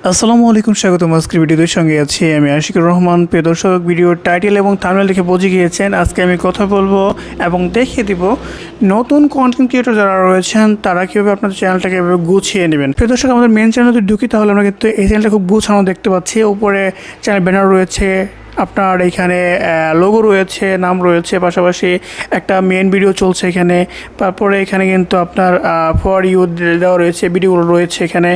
আসসালামু আলাইকুম, স্বাগতম। আজকের ভিডিওর সঙ্গে আছি আমি আশিকুর রহমান। প্রিয় দর্শক, ভিডিওর টাইটেল এবং থাম্বনেল দেখে বুঝে গিয়েছেন আজকে আমি কথা বলবো এবং দেখিয়ে দিব নতুন কন্টেন্ট ক্রিয়েটর যারা রয়েছেন তারা কীভাবে আপনাদের চ্যানেলটাকে এভাবে গুছিয়ে নেবেন। প্রিয় দর্শক, আমাদের মেন চ্যানেল যদি ঢুকি তাহলে আমরা কিন্তু এই চ্যানেলটা খুব গুছানো দেখতে পাচ্ছি। উপরে চ্যানেল ব্যানার রয়েছে, আপনার এখানে লোগো রয়েছে, নাম রয়েছে, পাশাপাশি একটা মেন ভিডিও চলছে এখানে। তারপরে এখানে কিন্তু আপনার ফর ইউ দেওয়া রয়েছে, ভিডিওগুলো রয়েছে এখানে।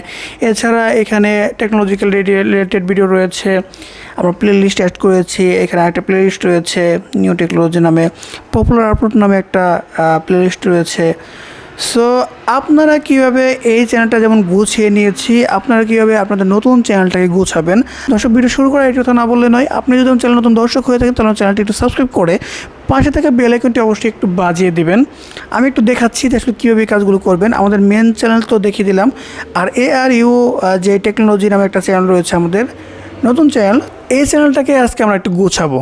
এছাড়া এখানে টেকনোলজিক্যাল রিলেটেড ভিডিও রয়েছে। আমরা প্লে লিস্ট অ্যাড করেছি, এখানে একটা প্লে লিস্ট রয়েছে নিউ টেকনোলজি নামে, পপুলার আপলোড নামে একটা প্লে লিস্ট রয়েছে। সো আপনারা কীভাবে এই চ্যানেলটা যেমন গুছিয়ে নিয়েছি, আপনারা কীভাবে আপনাদের নতুন চ্যানেলটাকে গুছাবেন। দর্শক, ভিডিও শুরু করা এই কথা না বললে নয়। আপনি যদি চ্যানেল নতুন দর্শক হয়ে থাকেন তাহলে চ্যানেলটি একটু সাবস্ক্রাইব করে পাশে থাকা বেল আইকনটি অবশ্যই একটু বাজিয়ে দিবেন। আমি একটু দেখাচ্ছি যে আসলে কীভাবে এই কাজগুলো করবেন। আমাদের মেন চ্যানেল তো দেখিয়ে দিলাম, আর ARU যে টেকনোলজি নামে একটা চ্যানেল রয়েছে আমাদের নতুন চ্যানেল, এই চ্যানেলটাকে আজকে আমরা একটু গুছাবো।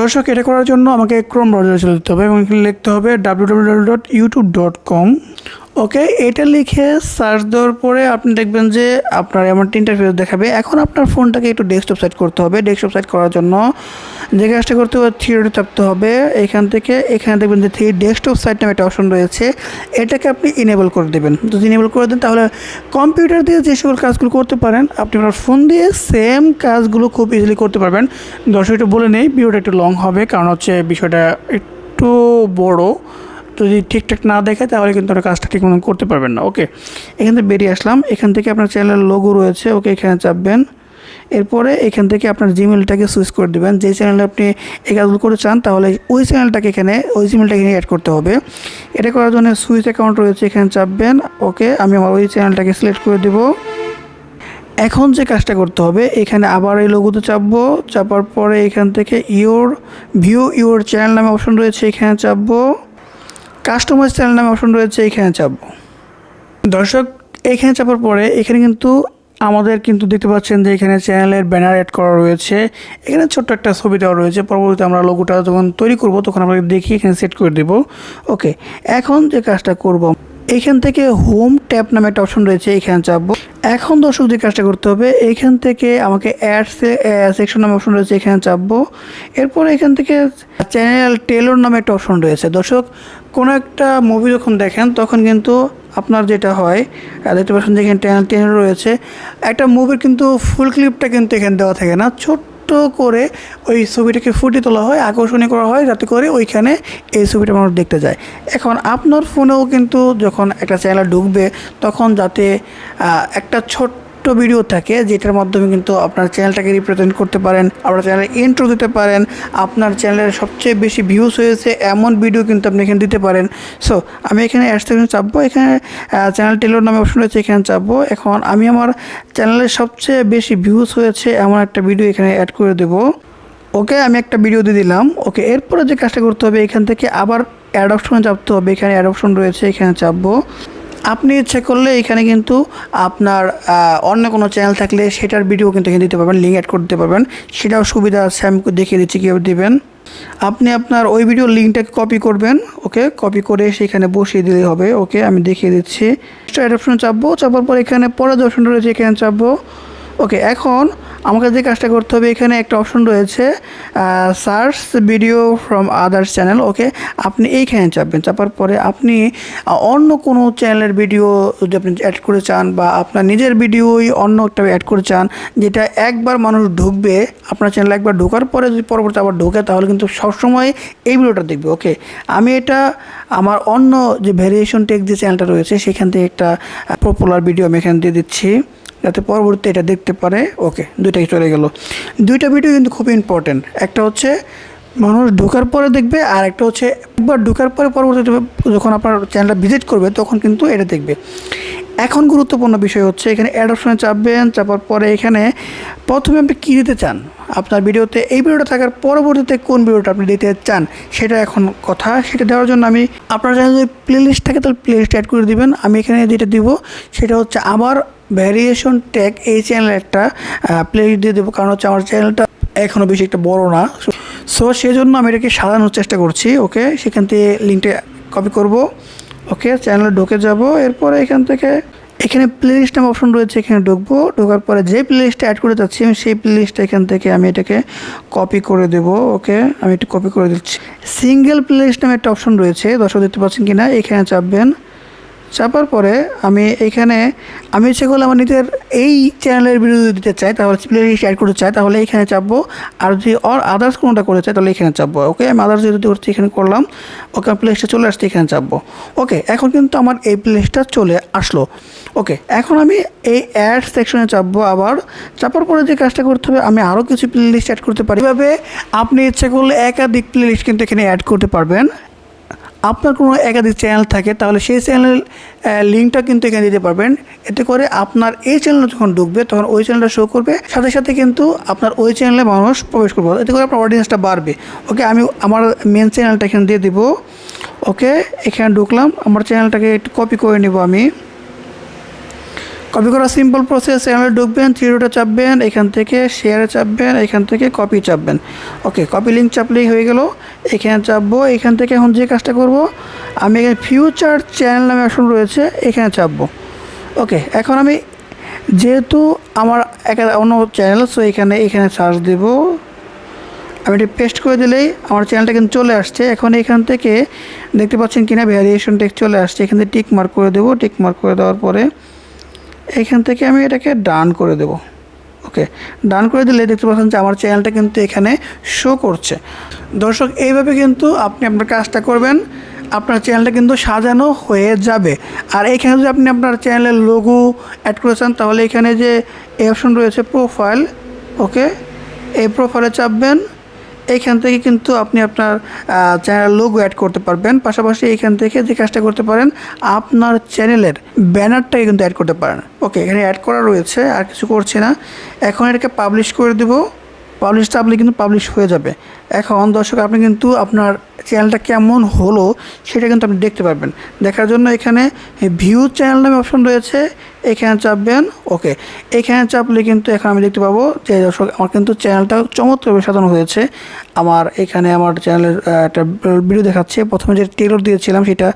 দর্শক, এটা করার জন্য আমাকে ক্রোম ব্রাউজারে চলে যেতে হবে এবং লিখতে হবে www.youtube.com। ওকে, এটা লিখে সার্চ দেওয়ার পরে আপনি দেখবেন যে আপনার এমন ইন্টারফেস দেখাবে। এখন আপনার ফোনটাকে একটু ডেস্কটপ সাইট করতে হবে। ডেস্কটপ সাইট করার জন্য যে কাজটা করতে হবে, থ্রিডে থাকতে হবে। এখান থেকে এখানে দেখবেন যে ডেস্কটপ সাইট নামে একটা অপশন রয়েছে, এটাকে আপনি ইনেবল করে দেবেন। যদি ইনেবল করে দেন তাহলে কম্পিউটার দিয়ে যে সকল কাজগুলো করতে পারেন আপনি আপনার ফোন দিয়ে সেম কাজগুলো খুব ইজিলি করতে পারবেন। দর্শক, একটু বলে নেই, ভিডিওটা একটু লং হবে, কারণ হচ্ছে বিষয়টা একটু বড়। যদি ঠিকঠাক না দেখে তাহলে কিন্তু আপনার কাজটা ঠিক মতো করতে পারবেন না। ওকে, এখান থেকে বেরিয়ে আসলাম। এখান থেকে আপনার চ্যানেলের লোগো রয়েছে, ওকে, এখানে চাপবেন। এরপরে এখান থেকে আপনার জিমেলটাকে সুইচ করে দেবেন। যে চ্যানেলে আপনি এই কাজগুলো করতে চান তাহলে ওই চ্যানেলটাকে এখানে, ওই জিমেলটাকে এখানে অ্যাড করতে হবে। এটা করার জন্য সুইচ অ্যাকাউন্ট রয়েছে, এখানে চাপবেন। ওকে, আমি আমার ওই চ্যানেলটাকে সিলেক্ট করে দেবো। এখন যে কাজটা করতে হবে, এখানে আবার এই লোগোতে চাপবো। চাপার পরে এখান থেকে ভিউ ইউর চ্যানেল নামে অপশন রয়েছে, এখানে চাপবো। কাস্টমাইজ চ্যানেল নামে অপশন রয়েছে, এখানে চাপবো। দর্শক, এখানে চাপার পরে এখানে কিন্তু আমাদের কিন্তু দেখতে পাচ্ছেন যে এখানে চ্যানেলের ব্যানার অ্যাড করা রয়েছে। এখানে ছোট্ট একটা ছবি দেওয়া রয়েছে। পরবর্তীতে আমরা লোগোটা যখন তৈরি করব তখন আমরা দেখি এখানে সেট করে দেব। ওকে, এখন যে কাজটা করব, এইখান থেকে হোম ট্যাব নামে একটা অপশন রয়েছে, এখানে চাপবো। এখন দর্শক, যে কাজটা করতে হবে, এইখান থেকে আমাকে সেকশন নামে অপশন রয়েছে, এখানে চাপবো। এরপর এখান থেকে চ্যানেল টেলর নামে একটা অপশন রয়েছে। দর্শক, কোনো একটা মুভি যখন দেখেন তখন কিন্তু আপনার যেটা হয়, দেখতে পাচ্ছেন যে এখানে চ্যানেল টেলর রয়েছে। একটা মুভির কিন্তু ফুল ক্লিপটা কিন্তু এখানে দেওয়া থাকে না, ছোট্ট করে ওই ছবিটাকে ফুটিয়ে তোলা হয়, আকর্ষণীয় করা হয়, যাতে করে ওইখানে এই ছবিটা মানুষ দেখতে যায়। এখন আপনার ফোনেও কিন্তু যখন একটা চ্যানেল ঢুকবে তখন যাতে একটা ছোট্ট ভিডিও থাকে, যেটার মাধ্যমে কিন্তু আপনার চ্যানেলটাকে রিপ্রেজেন্ট করতে পারেন, আপনার চ্যানেলে ইন্ট্রো দিতে পারেন, আপনার চ্যানেলের সবচেয়ে বেশি ভিউজ হয়েছে এমন ভিডিও কিন্তু আপনি এখানে দিতে পারেন। সো আমি এখানে অ্যাড সেকশনে চাপবো, এখানে চ্যানেল টেলর নামে অপশন রয়েছে, এখানে চাপবো। এখন আমি আমার চ্যানেলের সবচেয়ে বেশি ভিউজ হয়েছে এমন একটা ভিডিও এখানে অ্যাড করে দেবো। ওকে, আমি একটা ভিডিও দিয়ে দিলাম। ওকে, এরপরে যে কাজটা করতে হবে, এখান থেকে আবার অ্যাড অপশনে চাপতে হবে। এখানে অ্যাড অপশন রয়েছে, এখানে চাপবো। আপনি ইচ্ছা করলে এখানে কিন্তু আপনার অন্য কোনো চ্যানেল থাকলে সেটার ভিডিও কিন্তু এখানে দিতে পারবেন, লিঙ্ক অ্যাড করতে পারবেন, সেটাও সুবিধা আছে। আমি দেখিয়ে দিচ্ছি কীভাবে দেবেন। আপনি আপনার ওই ভিডিওর লিঙ্কটাকে কপি করবেন। ওকে, কপি করে সেখানে বসিয়ে দিলেই হবে। ওকে, আমি দেখিয়ে দিচ্ছি। অ্যাড অপশনে চাপবো। চাপার পর এখানে পরে যে অপশন রয়েছে, এখানে চাপবো। ওকে, এখন আমাকে যে কাজটা করতে হবে, এখানে একটা অপশন রয়েছে search video from others channel. Okay, আপনি এইখানে চাপবেন। চাপার পরে আপনি অন্য কোনো চ্যানেলের ভিডিও যদি আপনি অ্যাড করে চান, বা আপনার নিজের ভিডিওই অন্য একটা অ্যাড করে চান, যেটা একবার মানুষ ঢুকবে আপনার চ্যানেলে, একবার ঢোকার পরে যদি পরবর্তী আবার ঢোকে তাহলে কিন্তু সবসময় এই ভিডিওটা দেখবে। ওকে, আমি এটা আমার অন্য যে ভ্যারিয়েশন টেক যে চ্যানেলটা রয়েছে সেখান থেকে একটা পপুলার ভিডিও আমি এখানে দিয়ে দিচ্ছি, যাতে পরবর্তী এটা দেখতে পারে। ওকে, দুইটাই চলে গেল। দুইটা ভিডিও কিন্তু খুব ইম্পর্টেন্ট। একটা হচ্ছে মানুষ ঢোকার পরে দেখবে, আর একটা হচ্ছে একবার ঢোকার পরে পরবর্তীতে যখন আপনার চ্যানেলটা ভিজিট করবে তখন কিন্তু এটা দেখবে। এখন গুরুত্বপূর্ণ বিষয় হচ্ছে এখানে অ্যাড অপশনে চাপবেন। চাপার পরে এখানে প্রথমে আপনি কী দিতে চান আপনার ভিডিওতে, এই ভিডিওটা থাকার পরবর্তীতে কোন ভিডিওটা আপনি দিতে চান সেটা এখন কথা। সেটা দেওয়ার জন্য আমি আপনার চ্যানেলে যদি প্লে লিস্ট থাকে তাহলে প্লে লিস্ট অ্যাড করে দেবেন। আমি এখানে যেটা দিব সেটা হচ্ছে আমার ভ্যারিয়েশন টেক এই চ্যানেলে একটা প্লে লিস্ট দিয়ে দেবো, কারণ হচ্ছে আমার চ্যানেলটা এখনও বেশি একটা বড় না। সো সেই জন্য আমি এটাকে সাজানোর চেষ্টা করছি। ওকে, সেখান থেকে লিঙ্কটা কপি করব। ওকে, চ্যানেলে ঢুকে যাব। এরপরে এখান থেকে এখানে প্লেলিস্ট নামে অপশন রয়েছে, এখানে ঢুকবো। ঢোকার পরে যে প্লেলিস্টটা অ্যাড করে যাচ্ছি আমি সেই প্লেলিস্টটা এখান থেকে আমি এটাকে কপি করে দেবো। ওকে, আমি একটু কপি করে দিচ্ছি। সিঙ্গেল প্লেলিস্ট নামে একটা অপশন রয়েছে, দর্শক দেখতে পাচ্ছেন কি না, এখানে চাপবেন। চাপার পরে আমি ইচ্ছে করলে আমার নিজের এই চ্যানেলের ভিডিও দিতে চাই, তাহলে প্লেলিস্ট অ্যাড করতে চাই, তাহলে এখানে চাপবো। আর যদি আদার্স কোনোটা করতে চাই তাহলে এখানে চাপবো। ওকে, আমি আদার্স যদি করছি এখানে করলাম। ওকে, প্লেলিস্টটা চলে আসছে, এখানে চাপবো। ওকে, এখন কিন্তু আমার এই প্লেলিস্টটা চলে আসলো। ওকে, এখন আমি এই অ্যাড সেকশনে চাপবো। আবার চাপার পরে যে কাজটা করতে হবে, আমি আরও কিছু প্লেলিস্ট অ্যাড করতে পারি। এভাবে আপনি ইচ্ছে করলে একাধিক প্লেলিস্ট কিন্তু এখানে অ্যাড করতে পারবেন। আপনার কোনো একাধিক চ্যানেল থাকে তাহলে সেই চ্যানেলের লিঙ্কটা কিন্তু এখানে দিতে পারবেন। এতে করে আপনার এই চ্যানেলে যখন ঢুকবে তখন ওই চ্যানেলটা শো করবে, সাথে সাথে কিন্তু আপনার ওই চ্যানেলে মানুষ প্রবেশ করবে। এতে করে আপনার অডিয়েন্সটা বাড়বে। ওকে, আমি আমার মেন চ্যানেলটা এখানে দিয়ে দিব। ওকে, এখানে ঢুকলাম, আমার চ্যানেলটাকে একটু কপি করে নেব। আমি কপি করা সিম্পল প্রসেস। চ্যানেলে ঢুকবেন, থ্রি ডটে চাপবেন, এখান থেকে শেয়ারে চাপবেন, এখান থেকে কপি চাপবেন। ওকে, কপি লিঙ্ক চাপলেই হয়ে গেল। এখানে চাপবো। এখান থেকে এখন যে কাজটা করব, আমি এখানে ফিউচার চ্যানেল নামে অপশন রয়েছে, এখানে চাপবো। ওকে, এখন আমি যেহেতু আমার অন্য চ্যানেল, সো এখানে সার্চ দেব। আমি এটা পেস্ট করে দিলেই আমার চ্যানেলটা কিন্তু চলে আসছে। এখন এখান থেকে দেখতে পাচ্ছেন কিনা ভ্যারিয়েশন টেক্সট চলে আসছে, এখান থেকে টিক মার্ক করে দেবো। টিক মার্ক করে দেওয়ার পরে এখান থেকে আমি এটাকে ডান করে দেব। ওকে, ডান করে দিলে দেখতে পাচ্ছেন যে আমার চ্যানেলটা কিন্তু এখানে শো করছে। দর্শক, এইভাবে কিন্তু আপনি আপনার কাজটা করবেন, আপনার চ্যানেলটা কিন্তু সাজানো হয়ে যাবে। আর এখানে যদি আপনি আপনার চ্যানেলের লোগো অ্যাড করে চান তাহলে এখানে যে এই অপশন রয়েছে প্রোফাইল, ওকে, এই প্রোফাইলে চাপবেন। এইখান থেকে কিন্তু আপনি আপনার চ্যানেলের লোগো অ্যাড করতে পারবেন। পাশাপাশি এইখান থেকে যে কাজটা করতে পারেন, আপনার চ্যানেলের ব্যানারটাকে কিন্তু অ্যাড করতে পারেন। ওকে, এখানে অ্যাড করা রয়েছে, আর কিছু করছি না। এখন এটাকে পাবলিশ করে দেব। পাবলিশ চাপলে কিন্তু পাবলিশ হয়ে যাবে। এখন দর্শক, আপনি কিন্তু আপনার চ্যানেলটা কেমন হলো সেটা কিন্তু আপনি দেখতে পারবেন। দেখার জন্য এখানে ভিউ চ্যানেল নামে অপশন রয়েছে, এখানে চাপবেন। ওকে, এখানে চাপলে কিন্তু এখন আমি দেখতে পাবো যে দর্শক আমার কিন্তু চ্যানেলটা চমৎকারভাবে সাজানো হয়েছে। আমার এখানে আমার চ্যানেলের একটা ভিডিও দেখাচ্ছে। প্রথমে যে টেলর দিয়েছিলাম সেটা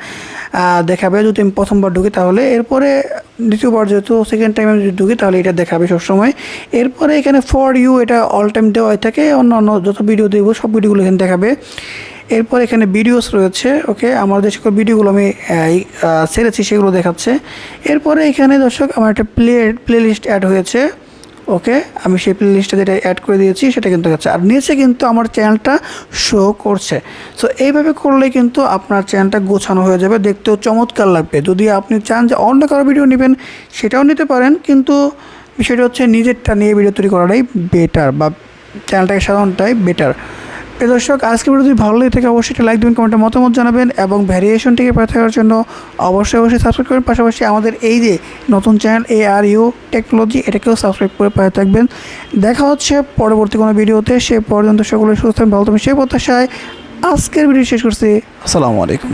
দেখাবে যদি আমি প্রথমবার ঢুকি, তাহলে এরপরে দ্বিতীয়বার যেহেতু সেকেন্ড টাইম আমি যদি ঢুকি তাহলে এটা দেখাবে সবসময়। এরপরে এখানে ফর ইউ এটা অল টাইম দেওয়া থাকে, অন্য যত ভিডিও দেবো সব ভিডিওগুলো এখানে দেখাবে। এরপর এখানে ভিডিওস রয়েছে। ওকে, আমার যে সকল ভিডিওগুলো আমি ছেড়েছি সেগুলো দেখাচ্ছে। এরপরে এখানে দর্শক আমার একটা প্লেলিস্ট অ্যাড হয়েছে। ওকে, আমি সেই প্লেলিস্টে যেটা অ্যাড করে দিয়েছি সেটা কিন্তু দেখাচ্ছে, আর নিচে কিন্তু আমার চ্যানেলটা শো করছে। সো এইভাবে করলে কিন্তু আপনার চ্যানেলটা গোছানো হয়ে যাবে, দেখতেও চমৎকার লাগবে। যদি আপনি চান যে অন্য কারো ভিডিও নেবেন সেটাও নিতে পারেন, কিন্তু বিষয়টা হচ্ছে নিজেরটা নিয়ে ভিডিও তৈরি করাটাই বেটার, বা চ্যানেলটাকে সাধারণটাই বেটার। দর্শক, আজকে ভিডিও যদি ভালো লেগে থাকে অবশ্যই একটা লাইক দেবেন, কমেন্টে মতামত জানাবেন, এবং ভ্যারিয়েশন থেকে পাশে থাকার জন্য অবশ্যই সাবস্ক্রাইব করবেন। পাশাপাশি আমাদের এই যে নতুন চ্যানেল ARU টেকনোলজি, এটাকেও সাবস্ক্রাইব করে পাশে থাকবেন। দেখা হচ্ছে পরবর্তী কোনো ভিডিওতে। সে পর্যন্ত সকলে সুস্থ থাকবেন, ভালো থাকবেন সেই প্রত্যাশায় আজকের ভিডিও শেষ করছি। আসসালামু আলাইকুম।